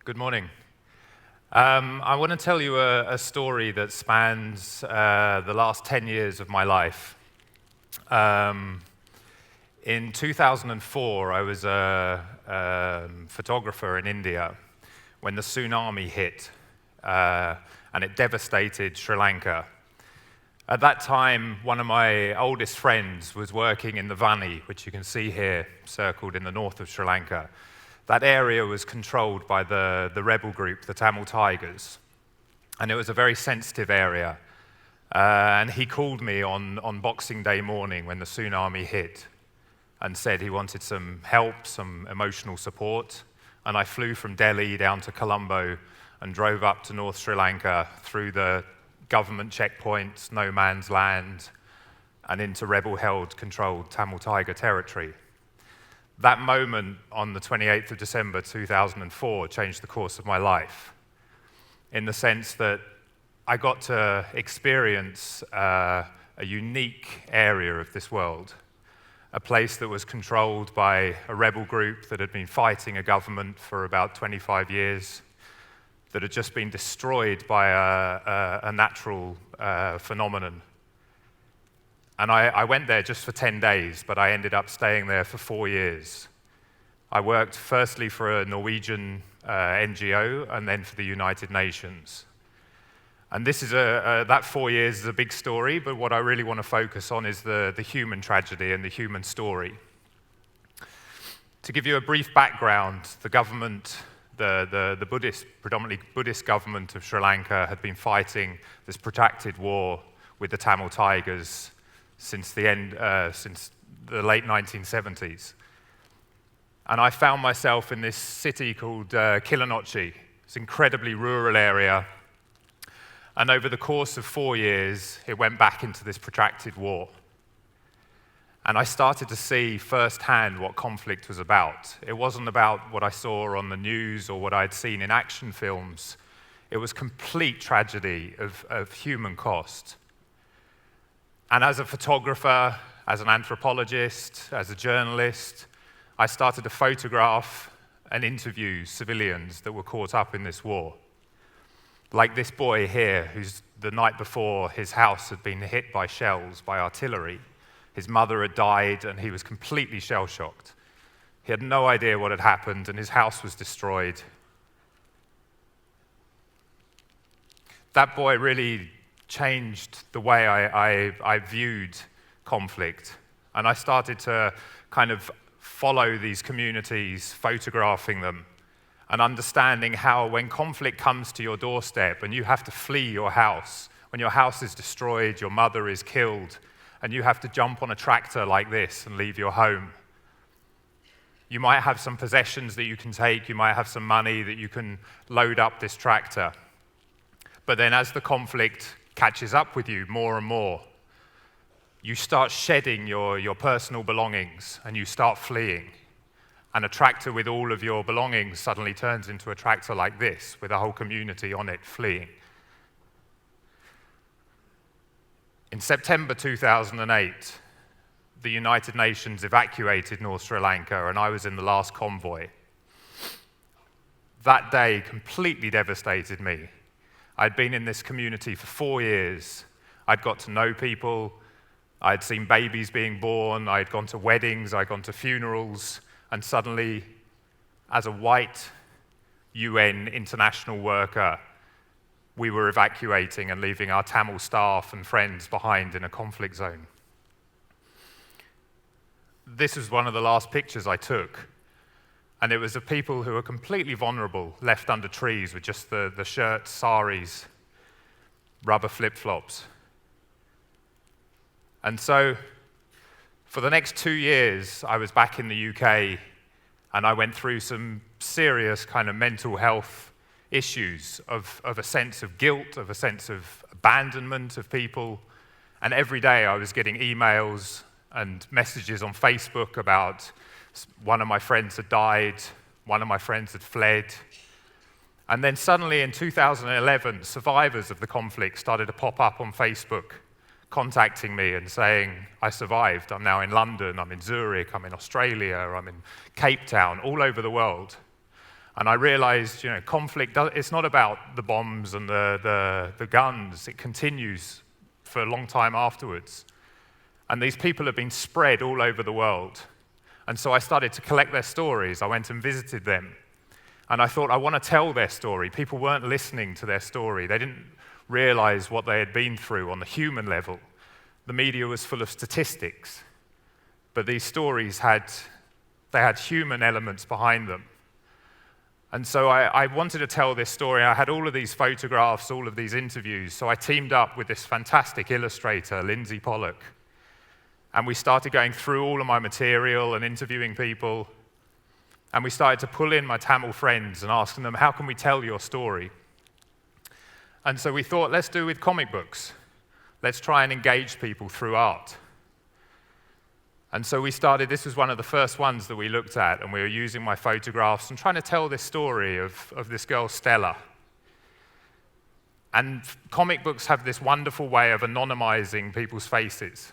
Good morning. I want to tell you a story that spans the last 10 years of my life. In 2004, I was a photographer in India when the tsunami hit, and it devastated Sri Lanka. At that time, one of my oldest friends was working in the Vani, which you can see here, circled in the north of Sri Lanka. That area was controlled by the rebel group, the Tamil Tigers, and it was a very sensitive area. And he called me on Boxing Day morning when the tsunami hit and said he wanted some help, some emotional support. And I flew from Delhi down to Colombo and drove up to North Sri Lanka through the government checkpoints, no man's land, and into rebel-held, controlled Tamil Tiger territory. That moment on the 28th of December 2004 changed the course of my life, in the sense that I got to experience a unique area of this world, a place that was controlled by a rebel group that had been fighting a government for about 25 years, that had just been destroyed by a natural phenomenon. And I went there just for 10 days, but I ended up staying there for 4 years. I worked firstly for a Norwegian NGO and then for the United Nations. And this is that 4 years is a big story, but what I really want to focus on is the human tragedy and the human story. To give you a brief background, the government, the Buddhist, predominantly Buddhist government of Sri Lanka had been fighting this protracted war with the Tamil Tigers since the late 1970s. And I found myself in this city called Kilinochchi. It's an incredibly rural area. And over the course of 4 years, it went back into this protracted war. And I started to see firsthand what conflict was about. It wasn't about what I saw on the news or what I'd seen in action films. It was complete tragedy of human cost. And as a photographer, as an anthropologist, as a journalist, I started to photograph and interview civilians that were caught up in this war. Like this boy here, who's the night before his house had been hit by shells, by artillery. His mother had died and he was completely shell-shocked. He had no idea what had happened and his house was destroyed. That boy really changed the way I viewed conflict. And I started to kind of follow these communities, photographing them, and understanding how when conflict comes to your doorstep and you have to flee your house, when your house is destroyed, your mother is killed, and you have to jump on a tractor like this and leave your home. You might have some possessions that you can take, you might have some money that you can load up this tractor. But then as the conflict catches up with you more and more, you start shedding your personal belongings and you start fleeing. And a tractor with all of your belongings suddenly turns into a tractor like this, with a whole community on it fleeing. In September 2008, the United Nations evacuated North Sri Lanka, and I was in the last convoy. That day completely devastated me. I'd been in this community for 4 years. I'd got to know people. I'd seen babies being born. I'd gone to weddings. I'd gone to funerals. And suddenly, as a white UN international worker, we were evacuating and leaving our Tamil staff and friends behind in a conflict zone. This was one of the last pictures I took. And it was of people who were completely vulnerable, left under trees with just the shirts, saris, rubber flip-flops. And so, for the next 2 years, I was back in the UK, and I went through some serious kind of mental health issues of a sense of guilt, of a sense of abandonment of people. And every day I was getting emails and messages on Facebook about one of my friends had died, one of my friends had fled. And then suddenly in 2011, survivors of the conflict started to pop up on Facebook, contacting me and saying, I survived, I'm now in London, I'm in Zurich, I'm in Australia, I'm in Cape Town, all over the world. And I realized, conflict, it's not about the bombs and the guns. It continues for a long time afterwards. And these people have been spread all over the world. And so I started to collect their stories. I went and visited them. And I thought, I want to tell their story. People weren't listening to their story. They didn't realize what they had been through on the human level. The media was full of statistics. But these stories had human elements behind them. And so I wanted to tell this story. I had all of these photographs, all of these interviews. So I teamed up with this fantastic illustrator, Lindsay Pollock. And we started going through all of my material and interviewing people. And we started to pull in my Tamil friends and asking them, how can we tell your story? And so we thought, let's do it with comic books. Let's try and engage people through art. And so we started, this was one of the first ones that we looked at, and we were using my photographs and trying to tell this story of this girl, Stella. And comic books have this wonderful way of anonymizing people's faces.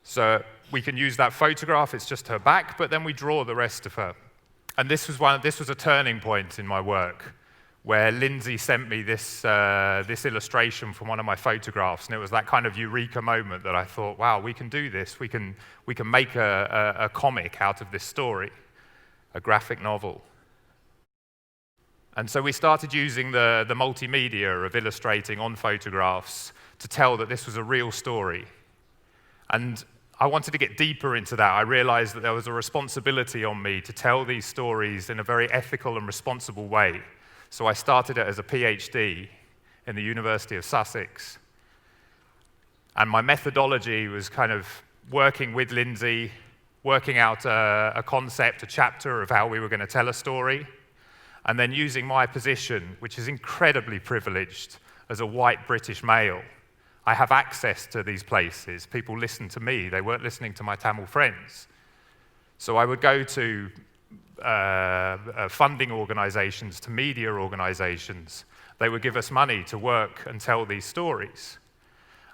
So we can use that photograph, it's just her back, but then we draw the rest of her. And this was a turning point in my work, where Lindsay sent me this illustration from one of my photographs, and it was that kind of eureka moment that I thought, wow, we can do this. We can make a comic out of this story, a graphic novel. And so we started using the multimedia of illustrating on photographs to tell that this was a real story. And I wanted to get deeper into that. I realized that there was a responsibility on me to tell these stories in a very ethical and responsible way. So I started it as a PhD in the University of Sussex. And my methodology was kind of working with Lindsay, working out a concept, a chapter of how we were going to tell a story, and then using my position, which is incredibly privileged as a white British male. I have access to these places. People listen to me. They weren't listening to my Tamil friends. So I would go to funding organizations, to media organizations. They would give us money to work and tell these stories.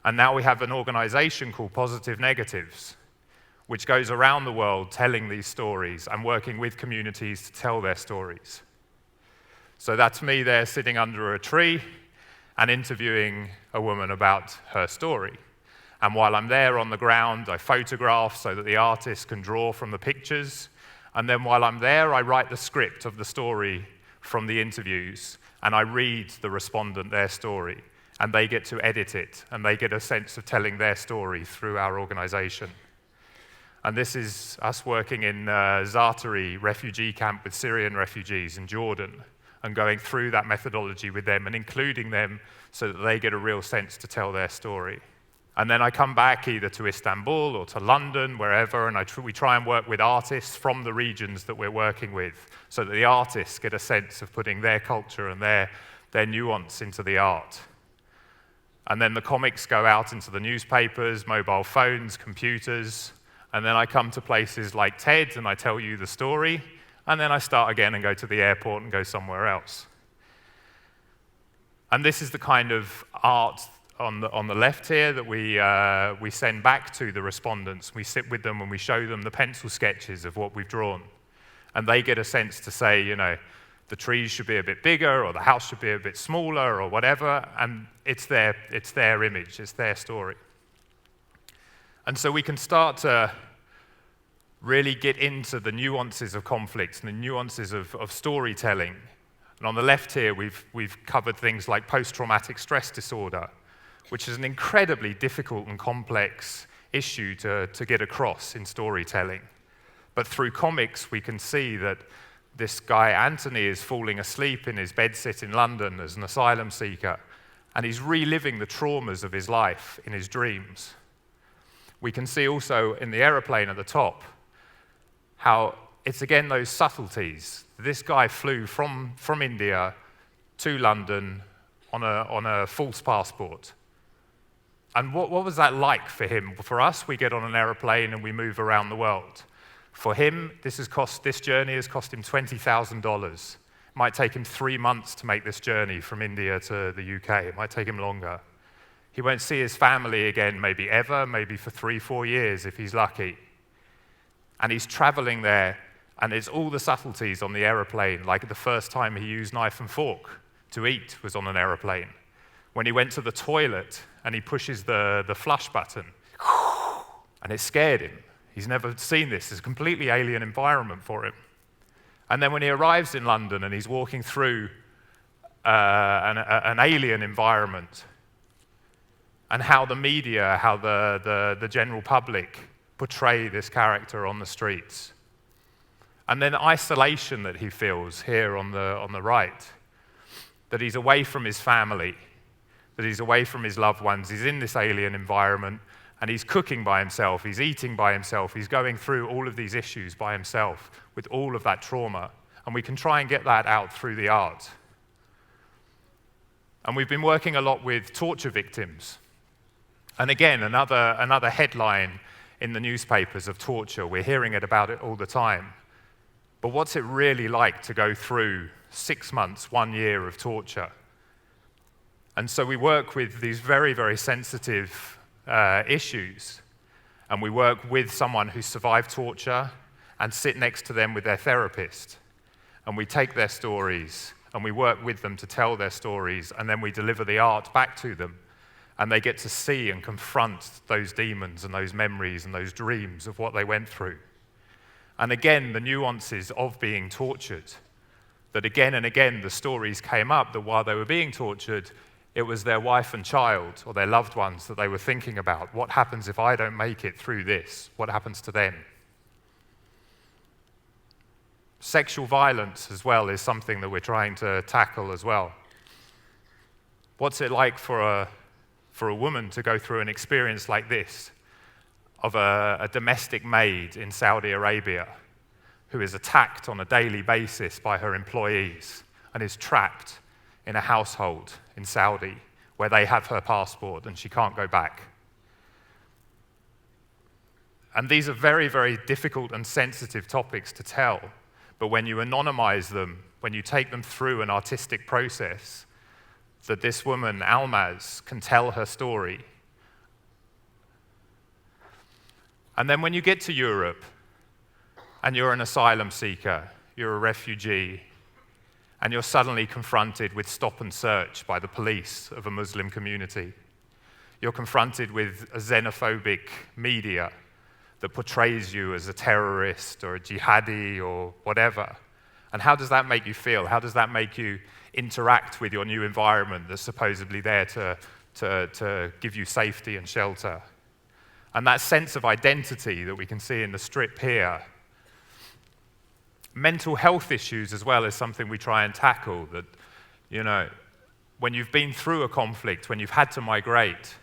And now we have an organization called Positive Negatives, which goes around the world telling these stories and working with communities to tell their stories. So that's me there sitting under a tree and interviewing a woman about her story. And while I'm there on the ground, I photograph so that the artist can draw from the pictures. And then while I'm there, I write the script of the story from the interviews, and I read the respondent their story, and they get to edit it, and they get a sense of telling their story through our organization. And this is us working in Zaatari refugee camp with Syrian refugees in Jordan, and going through that methodology with them and including them so that they get a real sense to tell their story. And then I come back either to Istanbul or to London, wherever, and we try and work with artists from the regions that we're working with so that the artists get a sense of putting their culture and their nuance into the art. And then the comics go out into the newspapers, mobile phones, computers, and then I come to places like TED and I tell you the story, and then I start again and go to the airport and go somewhere else. And this is the kind of art on the left here that we send back to the respondents. We sit with them and we show them the pencil sketches of what we've drawn. And they get a sense to say, the trees should be a bit bigger or the house should be a bit smaller or whatever, and it's their image, it's their story. And so we can start to really get into the nuances of conflicts and the nuances of storytelling. And on the left here, we've covered things like post-traumatic stress disorder, which is an incredibly difficult and complex issue to get across in storytelling. But through comics, we can see that this guy, Anthony, is falling asleep in his bedsit in London as an asylum seeker, and he's reliving the traumas of his life in his dreams. We can see also in the aeroplane at the top how it's again those subtleties. This guy flew from India to London on a false passport. And what was that like for him? For us, we get on an aeroplane and we move around the world. For him, this journey has cost him $20,000. It might take him 3 months to make this journey from India to the UK. It might take him longer. He won't see his family again, maybe ever, maybe for 3-4 years if he's lucky. And he's traveling there, And it's all the subtleties on the aeroplane, like the first time he used knife and fork to eat was on an aeroplane. When he went to the toilet and he pushes the flush button, and it scared him. He's never seen this. It's a completely alien environment for him. And then when he arrives in London and he's walking through an alien environment, and how the media, how the general public portray this character on the streets. And then isolation that he feels here on the right, that he's away from his family, that he's away from his loved ones, he's in this alien environment, and he's cooking by himself, he's eating by himself, he's going through all of these issues by himself with all of that trauma. And we can try and get that out through the art. And we've been working a lot with torture victims. And again, another headline in the newspapers of torture. We're hearing about it all the time. But what's it really like to go through 6 months, 1 year of torture? And so we work with these very, very sensitive issues. And we work with someone who survived torture and sit next to them with their therapist. And we take their stories and we work with them to tell their stories, and then we deliver the art back to them. And they get to see and confront those demons and those memories and those dreams of what they went through. And again, the nuances of being tortured, that again and again the stories came up that while they were being tortured, it was their wife and child or their loved ones that they were thinking about. What happens if I don't make it through this? What happens to them? Sexual violence as well is something that we're trying to tackle as well. What's it like for a woman to go through an experience like this of a domestic maid in Saudi Arabia who is attacked on a daily basis by her employees and is trapped in a household in Saudi where they have her passport and she can't go back? And these are very, very difficult and sensitive topics to tell, but when you anonymize them, when you take them through an artistic process, that this woman, Almaz, can tell her story. And then when you get to Europe, and you're an asylum seeker, you're a refugee, and you're suddenly confronted with stop and search by the police of a Muslim community. You're confronted with a xenophobic media that portrays you as a terrorist or a jihadi or whatever. And how does that make you feel? How does that make you interact with your new environment that's supposedly there to give you safety and shelter? And that sense of identity that we can see in the strip here. Mental health issues as well is something we try and tackle, that, you know, when you've been through a conflict, when you've had to migrate,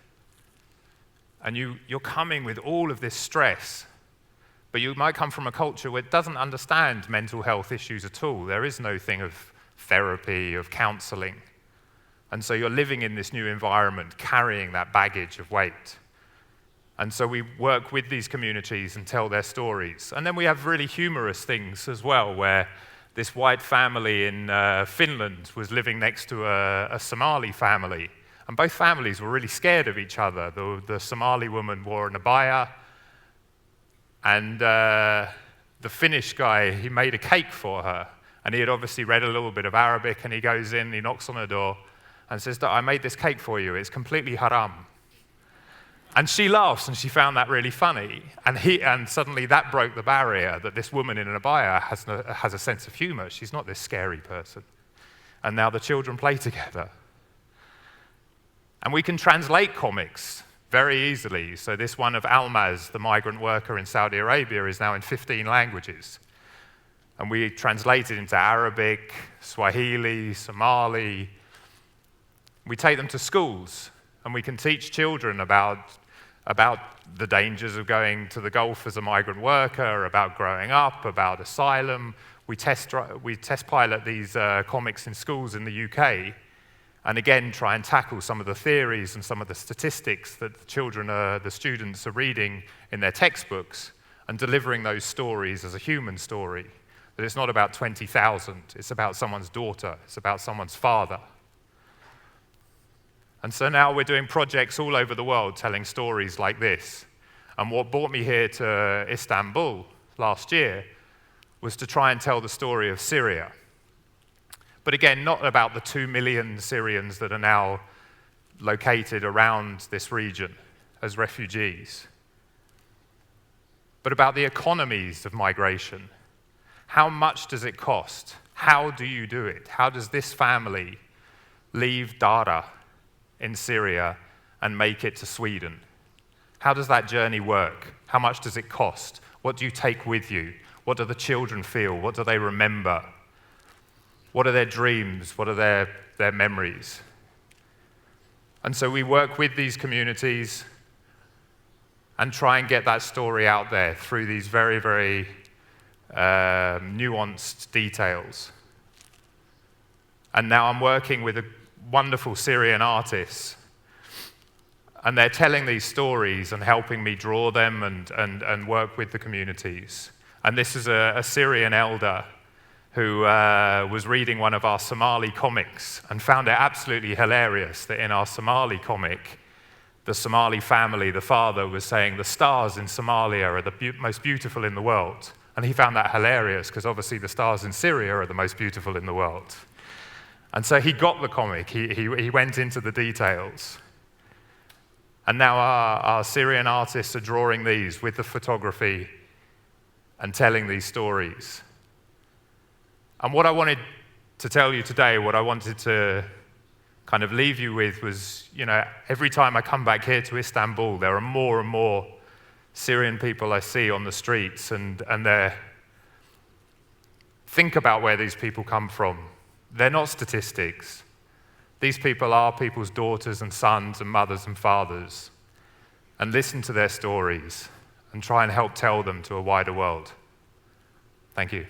and you're coming with all of this stress, but you might come from a culture where it doesn't understand mental health issues at all. There is no thing of therapy, of counseling. And so you're living in this new environment, carrying that baggage of weight. And so we work with these communities and tell their stories. And then we have really humorous things as well, where this white family in Finland was living next to a Somali family. And both families were really scared of each other. The Somali woman wore an abaya, and the Finnish guy, he made a cake for her. And he had obviously read a little bit of Arabic, and he goes in, he knocks on her door, and says, I made this cake for you, it's completely haram. And she laughs, and she found that really funny. And suddenly that broke the barrier that this woman in an abaya has a sense of humor. She's not this scary person. And now the children play together. And we can translate comics very easily. So this one of Almaz, the migrant worker in Saudi Arabia, is now in 15 languages. And we translate it into Arabic, Swahili, Somali. We take them to schools, and we can teach children about the dangers of going to the Gulf as a migrant worker, about growing up, about asylum. We test pilot these comics in schools in the UK, and again try and tackle some of the theories and some of the statistics that the students are reading in their textbooks, and delivering those stories as a human story. That it's not about 20,000, it's about someone's daughter, it's about someone's father. And so now we're doing projects all over the world telling stories like this. And what brought me here to Istanbul last year was to try and tell the story of Syria. But again, not about the 2 million Syrians that are now located around this region as refugees, but about the economies of migration. How much does it cost? How do you do it? How does this family leave Dara in Syria and make it to Sweden? How does that journey work? How much does it cost? What do you take with you? What do the children feel? What do they remember? What are their dreams? What are their memories? And so we work with these communities and try and get that story out there through these very, very nuanced details. And now I'm working with a wonderful Syrian artists, and they're telling these stories and helping me draw them and work with the communities. And this is a Syrian elder who was reading one of our Somali comics and found it absolutely hilarious that in our Somali comic, the Somali family, the father was saying the stars in Somalia are the most beautiful in the world. And he found that hilarious because obviously the stars in Syria are the most beautiful in the world. And so he got the comic, he went into the details. And now our Syrian artists are drawing these with the photography and telling these stories. And what I wanted to tell you today, what I wanted to kind of leave you with was, every time I come back here to Istanbul, there are more and more Syrian people I see on the streets, and think about where these people come from. They're not statistics. These people are people's daughters and sons and mothers and fathers. And listen to their stories and try and help tell them to a wider world. Thank you.